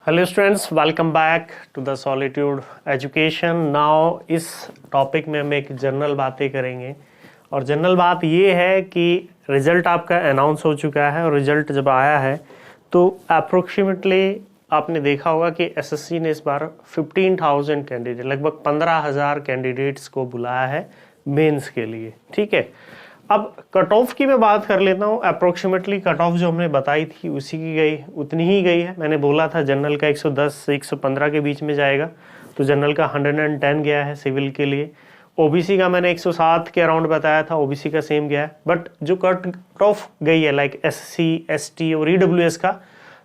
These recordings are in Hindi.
Hello students, welcome back to the solitude education. Now इस टॉपिक में हम एक जनरल बातें करेंगे और जनरल बात ये है कि रिज़ल्ट आपका अनाउंस हो चुका है और रिज़ल्ट जब आया है तो अप्रोक्सीमेटली आपने देखा होगा कि एसएससी ने इस बार 15,000 कैंडिडेट, लगभग 15,000 कैंडिडेट्स को बुलाया है मेंस के लिए। ठीक है, अब कट ऑफ की मैं बात कर लेता हूँ। अप्रोक्सीमेटली कट ऑफ जो हमने बताई थी उसी की गई, उतनी ही गई है। मैंने बोला था जनरल का 110 से 115 के बीच में जाएगा, तो जनरल का 110 गया है सिविल के लिए। ओबीसी का मैंने 107 के अराउंड बताया था, ओबीसी का सेम गया है। बट जो कट ऑफ गई है लाइक एससी, एसटी और ईडब्ल्यूएस का,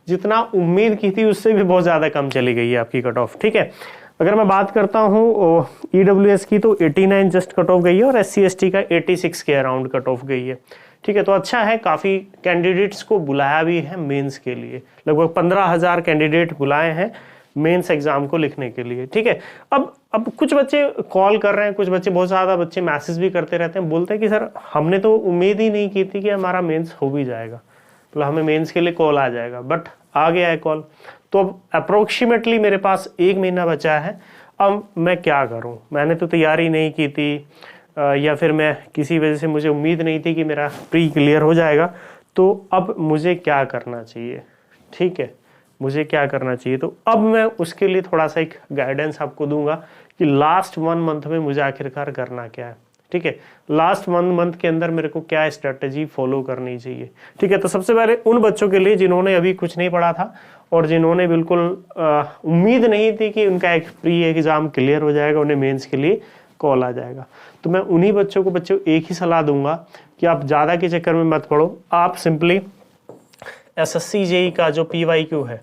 जितना उम्मीद की थी उससे भी बहुत ज़्यादा कम चली गई है आपकी कट ऑफ। ठीक है, अगर मैं बात करता हूँ ईडब्ल्यूएस की तो 89 जस्ट कट ऑफ गई है और एससी एसटी का 86 के अराउंड कट ऑफ गई है। ठीक है, तो अच्छा है, काफ़ी कैंडिडेट्स को बुलाया भी है मेंस के लिए। लगभग 15,000 कैंडिडेट बुलाए हैं मेंस एग्जाम को लिखने के लिए। ठीक है, अब कुछ बच्चे कॉल कर रहे हैं, कुछ बच्चे, बहुत ज़्यादा बच्चे मैसेज भी करते रहते हैं, बोलते हैं कि सर हमने तो उम्मीद ही नहीं की थी कि हमारा मेंस हो भी जाएगा, मतलब हमें मेंस के लिए कॉल आ जाएगा, बट आ गया है कॉल। तो अब अप्रोक्सीमेटली मेरे पास 1 महीना बचा है। अब मैं क्या करूं? मैंने तो तैयारी नहीं की थी या फिर मैं किसी वजह से मुझे उम्मीद नहीं थी कि मेरा प्री क्लियर हो जाएगा, तो अब मुझे क्या करना चाहिए? ठीक है, मुझे क्या करना चाहिए? तो अब मैं उसके लिए थोड़ा सा एक गाइडेंस आपको दूंगा कि लास्ट 1 मंथ में मुझे आखिरकार करना क्या है। ठीक है, लास्ट 1 मंथ के अंदर मेरे को क्या स्ट्रेटजी फॉलो करनी चाहिए। ठीक है, तो सबसे पहले उन बच्चों के लिए जिन्होंने अभी कुछ नहीं पढ़ा था और जिन्होंने बिल्कुल उम्मीद नहीं थी कि उनका एक प्री एग्जाम क्लियर हो जाएगा, उन्हें मेंस के लिए कॉल आ जाएगा, तो मैं उन्हीं बच्चों एक ही सलाह दूंगा कि आप ज़्यादा के चक्कर में मत पढ़ो। आप सिंपली एसएससी जेई का जो PYQ है,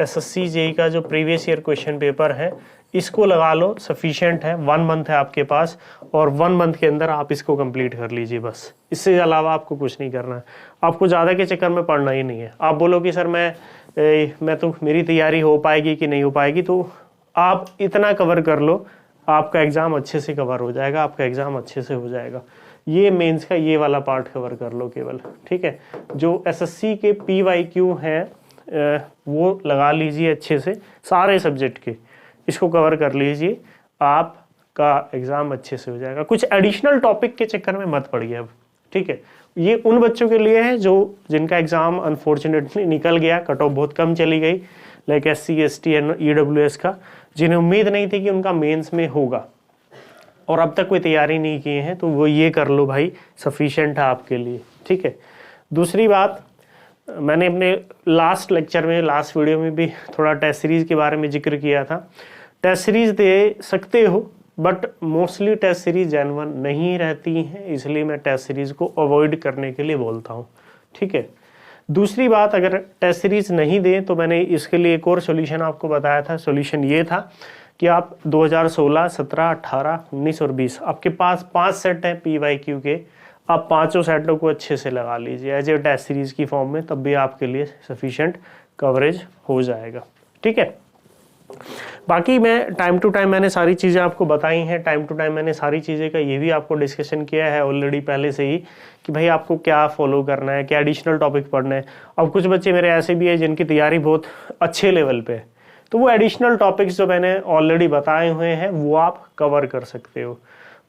एसएससी जेई का जो प्रीवियस ईयर क्वेश्चन पेपर है, इसको लगा लो, सफिशिएंट है। 1 मंथ है आपके पास और 1 मंथ के अंदर आप इसको कंप्लीट कर लीजिए, बस। इससे अलावा आपको कुछ नहीं करना है, आपको ज़्यादा के चक्कर में पढ़ना ही नहीं है। आप बोलो कि सर मैं तो मेरी तैयारी हो पाएगी कि नहीं हो पाएगी, तो आप इतना कवर कर लो, आपका एग्ज़ाम अच्छे से कवर हो जाएगा, आपका एग्ज़ाम अच्छे से हो जाएगा। ये मेंस का ये वाला पार्ट कवर कर लो केवल। ठीक है, जो एसएससी के PYQ हैं वो लगा लीजिए अच्छे से, सारे सब्जेक्ट के, इसको कवर कर लीजिए, आपका एग्ज़ाम अच्छे से हो जाएगा। कुछ एडिशनल टॉपिक के चक्कर में मत पड़िए अब। ठीक है, ये उन बच्चों के लिए है जो जिनका एग्ज़ाम अनफॉर्चुनेटली निकल गया, कट ऑफ बहुत कम चली गई, like SC, ST and EWS का, जिन्हें उम्मीद नहीं थी कि उनका मेंस में होगा और अब तक कोई तैयारी नहीं किए हैं, तो वो ये कर लो भाई, सफिशिएंट है आपके लिए। ठीक है, दूसरी बात, मैंने अपने लास्ट लेक्चर में, लास्ट वीडियो में भी थोड़ा टेस्ट सीरीज़ के बारे में जिक्र किया था। टेस्ट सीरीज़ दे सकते हो but mostly test series genuine नहीं रहती हैं, इसलिए मैं टेस्ट सीरीज़ को अवॉइड करने के लिए बोलता हूँ। ठीक है, दूसरी बात, अगर टेस्ट सीरीज़ नहीं दें तो मैंने इसके लिए एक और सोल्यूशन आपको बताया था। सोल्यूशन ये था कि आप 2016, 17, 18, 19 और 20, आपके पास 5 सेट हैं PYQ के, आप 5 सेटों को अच्छे से लगा लीजिए एज ए टेस्ट सीरीज़ की फॉर्म में, तब भी आपके लिए सफिशिएंट कवरेज हो जाएगा। ठीक है, बाकी मैं टाइम टू टाइम मैंने सारी चीज़ें आपको बताई हैं, टाइम टू टाइम मैंने सारी चीज़ें का ये भी आपको डिस्कशन किया है ऑलरेडी पहले से ही कि भाई आपको क्या फॉलो करना है, क्या एडिशनल टॉपिक पढ़ना है। अब कुछ बच्चे मेरे ऐसे भी हैं जिनकी तैयारी बहुत अच्छे लेवल पे है, तो वो एडिशनल टॉपिक्स जो मैंने ऑलरेडी बताए हुए हैं वो आप कवर कर सकते हो।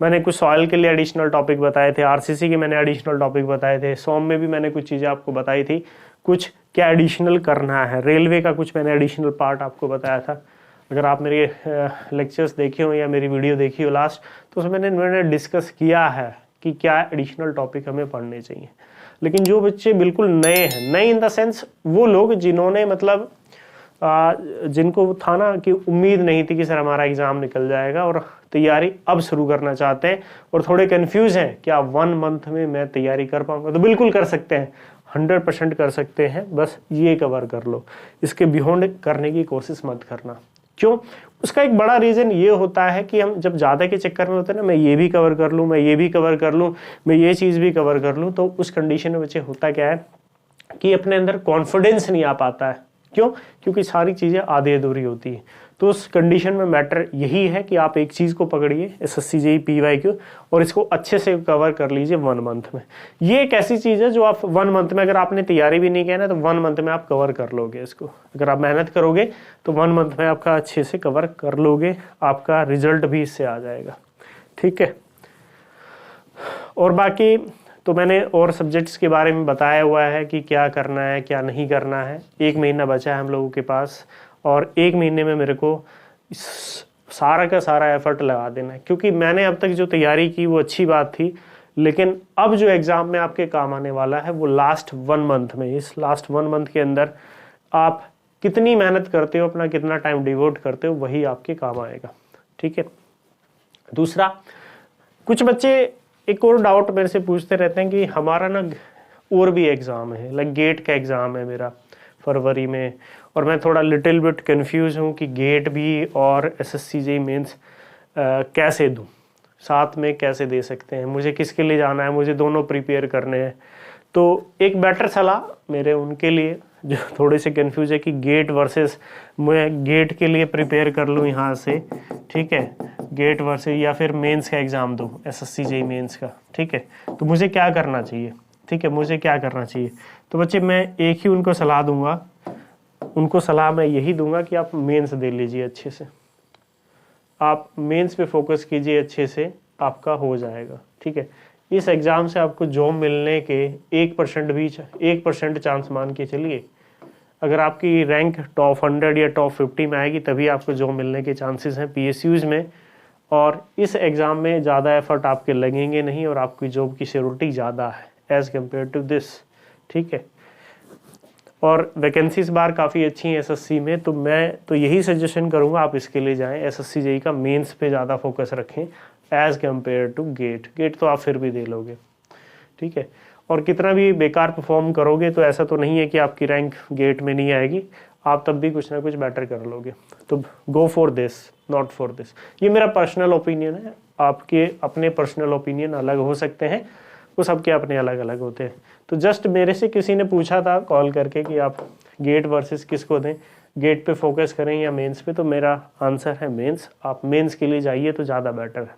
मैंने कुछ सॉइल के लिए एडिशनल टॉपिक बताए थे, RCC के मैंने एडिशनल टॉपिक बताए थे, सॉम में भी मैंने कुछ चीज़ें आपको बताई थी, कुछ क्या एडिशनल करना है, रेलवे का कुछ मैंने एडिशनल पार्ट आपको बताया था। अगर आप मेरे लेक्चर्स देखे हो या मेरी वीडियो देखी हो लास्ट, तो उसमें मैंने डिस्कस किया है कि क्या एडिशनल टॉपिक हमें पढ़ने चाहिए। लेकिन जो बच्चे बिल्कुल नए हैं, नए इन द सेंस वो लोग जिन्होंने मतलब जिनको था ना कि उम्मीद नहीं थी कि सर हमारा एग्ज़ाम निकल जाएगा और तैयारी अब शुरू करना चाहते हैं और थोड़े कंफ्यूज हैं क्या 1 मंथ में मैं तैयारी कर पाऊंगा, तो बिल्कुल कर सकते हैं, 100% कर सकते हैं। बस ये कवर कर लो, इसके बियॉन्ड करने की कोशिश मत करना। क्यों? उसका एक बड़ा रीज़न ये होता है कि हम जब ज़्यादा के चक्कर में होते हैं ना, मैं ये भी कवर कर लूँ, मैं ये भी कवर कर लूँ, मैं ये चीज़ भी कवर कर लूँ, तो उस कंडीशन में बच्चे होता क्या है कि अपने अंदर कॉन्फिडेंस नहीं आ पाता है। क्यों? क्योंकि सारी चीज़ें आधी अधूरी होती हैं। तो उस कंडीशन में मैटर यही है कि आप एक चीज़ को पकड़िए SSC JEE PYQ और इसको अच्छे से कवर कर लीजिए 1 मंथ में। ये एक ऐसी चीज़ है जो आप 1 मंथ में, अगर आपने तैयारी भी नहीं किया ना, तो 1 मंथ में आप कवर कर लोगे इसको। अगर आप मेहनत करोगे तो 1 मंथ में आपका अच्छे से कवर कर लोगे, आपका रिजल्ट भी इससे आ जाएगा। ठीक है, और बाकी तो मैंने और सब्जेक्ट्स के बारे में बताया हुआ है कि क्या करना है क्या नहीं करना है। 1 महीना बचा है हम लोगों के पास और 1 महीने में मेरे को सारा का सारा एफर्ट लगा देना है, क्योंकि मैंने अब तक जो तैयारी की वो अच्छी बात थी, लेकिन अब जो एग्ज़ाम में आपके काम आने वाला है वो लास्ट 1 मंथ में, इस लास्ट 1 मंथ के अंदर आप कितनी मेहनत करते हो, अपना कितना टाइम डिवोट करते हो, वही आपके काम आएगा। ठीक है, दूसरा, कुछ बच्चे एक और डाउट मेरे से पूछते रहते हैं कि हमारा ना और भी एग्ज़ाम है, लाइक गेट का एग्ज़ाम है मेरा फरवरी में, और मैं थोड़ा लिटिल बिट कंफ्यूज हूँ कि गेट भी और SSC JEE मेंस कैसे दूँ, साथ में कैसे दे सकते हैं, मुझे किसके लिए जाना है, मुझे दोनों प्रिपेयर करने हैं। तो एक बेटर सलाह मेरे उनके लिए जो थोड़े से कंफ्यूज है कि गेट वर्सेस, मैं गेट के लिए प्रिपेयर कर लूँ यहाँ से, ठीक है, गेट वर्सेस, या फिर मेंस का एग्ज़ाम दूँ SSC JEE मेंस का। ठीक है, तो मुझे क्या करना चाहिए? ठीक है, मुझे क्या करना चाहिए? तो बच्चे मैं एक ही उनको सलाह दूंगा, उनको सलाह मैं यही दूंगा कि आप मेंस दे लीजिए अच्छे से, आप मेंस पे फोकस कीजिए अच्छे से, आपका हो जाएगा। ठीक है, इस एग्ज़ाम से आपको जॉब मिलने के 1% चांस मान के चलिए। अगर आपकी रैंक टॉप 100 या टॉप 50 में आएगी तभी आपको जॉब मिलने के चांसेस हैं PSUs में, और इस एग्ज़ाम में ज़्यादा एफर्ट आपके लगेंगे नहीं और आपकी जॉब की सिक्योरिटी ज़्यादा है एज़ कम्पेयर टू दिस। ठीक है, और वैकेंसीज बार काफ़ी अच्छी हैं SSC में, तो मैं तो यही सजेशन करूँगा आप इसके लिए जाएं, SSC JEE का मेंस पे ज़्यादा फोकस रखें as compare to GATE. GATE तो आप फिर भी दे लोगे। ठीक है, और कितना भी बेकार परफॉर्म करोगे तो ऐसा तो नहीं है कि आपकी रैंक गेट में नहीं आएगी, आप तब भी कुछ ना कुछ बेटर कर लोगे। तो go for this, not for this. ये मेरा पर्सनल ओपिनियन है, आपके अपने पर्सनल ओपिनियन अलग हो सकते हैं, वो सबके अपने अलग अलग होते हैं। तो जस्ट मेरे से किसी ने पूछा था कॉल करके कि आप गेट वर्सेस किसको दें, गेट पे फोकस करें या मेंस पे, तो मेरा आंसर है मेंस। आप मेंस के लिए जाइए तो ज़्यादा बेटर है।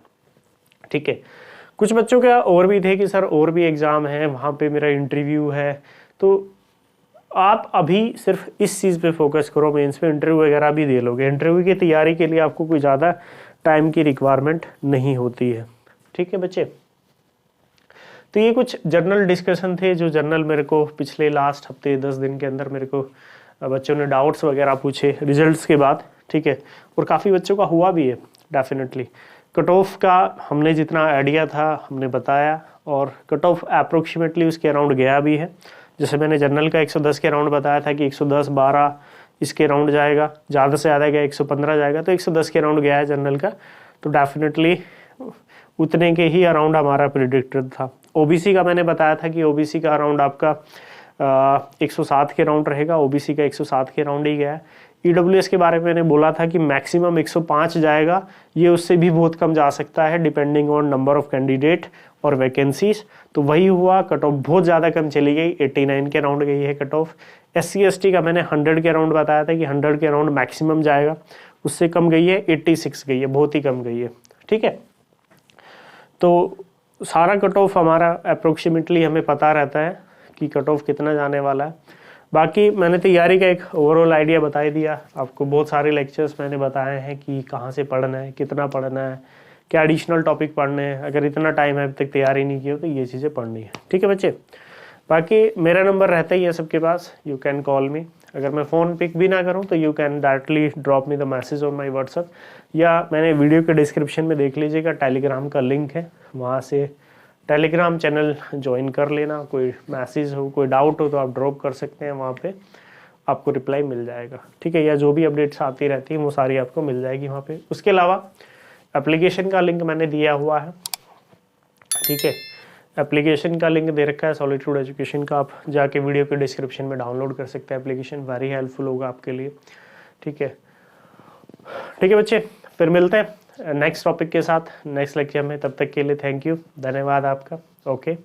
ठीक है, कुछ बच्चों का और भी थे कि सर और भी एग्ज़ाम है, वहाँ पे मेरा इंटरव्यू है, तो आप अभी सिर्फ इस चीज़ पे फोकस करो, मेंस पे इंटरव्यू वगैरह भी दे लोगे। इंटरव्यू की तैयारी के लिए आपको कोई ज़्यादा टाइम की रिक्वायरमेंट नहीं होती है। ठीक है बच्चे, तो ये कुछ जर्नल डिस्कशन थे, जो जर्नल मेरे को पिछले लास्ट हफ्ते 10 दिन के अंदर मेरे को बच्चों ने डाउट्स वगैरह पूछे रिजल्ट्स के बाद। ठीक है, और काफ़ी बच्चों का हुआ भी है डेफिनेटली। कट ऑफ का हमने जितना आइडिया था हमने बताया, और कट ऑफ अप्रोक्सीमेटली उसके अराउंड गया भी है। जैसे मैंने जर्नल का 110 के अराउंड बताया था कि 110, 12 इसके अराउंड जाएगा, ज़्यादा से ज़्यादा गया 115 जाएगा, तो 110 के अराउंड गया है जर्नल का, तो डेफिनेटली उतने के ही अराउंड हमारा प्रिडिक्टेड था। OBC का मैंने बताया था कि OBC का अराउंड आपका 107 के अराउंड रहेगा, OBC का 107 के अराउंड ही गया है। EWS के बारे में मैंने बोला था कि मैक्सिमम 105 जाएगा, ये उससे भी बहुत कम जा सकता है depending on number of candidate और वैकेंसीज, तो वही हुआ। कट ऑफ बहुत ज़्यादा कम चली गई, 89 के अराउंड गई है कट ऑफ। SC ST का मैंने 100 के अराउंड बताया था कि 100 के अराउंड मैक्सिमम जाएगा, उससे कम गई है 86 गई है, बहुत ही कम गई है। ठीक है, तो सारा कट ऑफ हमारा अप्रोक्सीमेटली हमें पता रहता है कि कट ऑफ कितना जाने वाला है। बाकी मैंने तैयारी का एक ओवरऑल आइडिया बता ही दिया आपको, बहुत सारे लेक्चर्स मैंने बताए हैं कि कहाँ से पढ़ना है, कितना पढ़ना है, क्या एडिशनल टॉपिक पढ़ने हैं। अगर इतना टाइम है अभी तक तैयारी नहीं की हो तो ये चीज़ें पढ़नी है। ठीक है बच्चे, बाकी मेरा नंबर रहता ही है सबके पास, यू कैन कॉल मी। अगर मैं फ़ोन पिक भी ना करूं तो you can directly drop me the message on my WhatsApp, या मैंने वीडियो के डिस्क्रिप्शन में देख लीजिएगा, टेलीग्राम का लिंक है, वहाँ से टेलीग्राम चैनल ज्वाइन कर लेना। कोई मैसेज हो, कोई डाउट हो तो आप ड्रॉप कर सकते हैं, वहाँ पे आपको रिप्लाई मिल जाएगा। ठीक है, या जो भी अपडेट्स आती रहती हैं वो सारी आपको मिल जाएगी वहाँ पे। उसके अलावा एप्लीकेशन का लिंक मैंने दिया हुआ है। ठीक है, एप्लीकेशन का लिंक दे रखा है सॉलिट्यूड एजुकेशन का, आप जाके वीडियो के डिस्क्रिप्शन में डाउनलोड कर सकते हैं एप्लीकेशन, वेरी हेल्पफुल होगा आपके लिए। ठीक है, ठीक है बच्चे, फिर मिलते हैं नेक्स्ट टॉपिक के साथ नेक्स्ट लेक्चर में। तब तक के लिए थैंक यू, धन्यवाद आपका। ओके।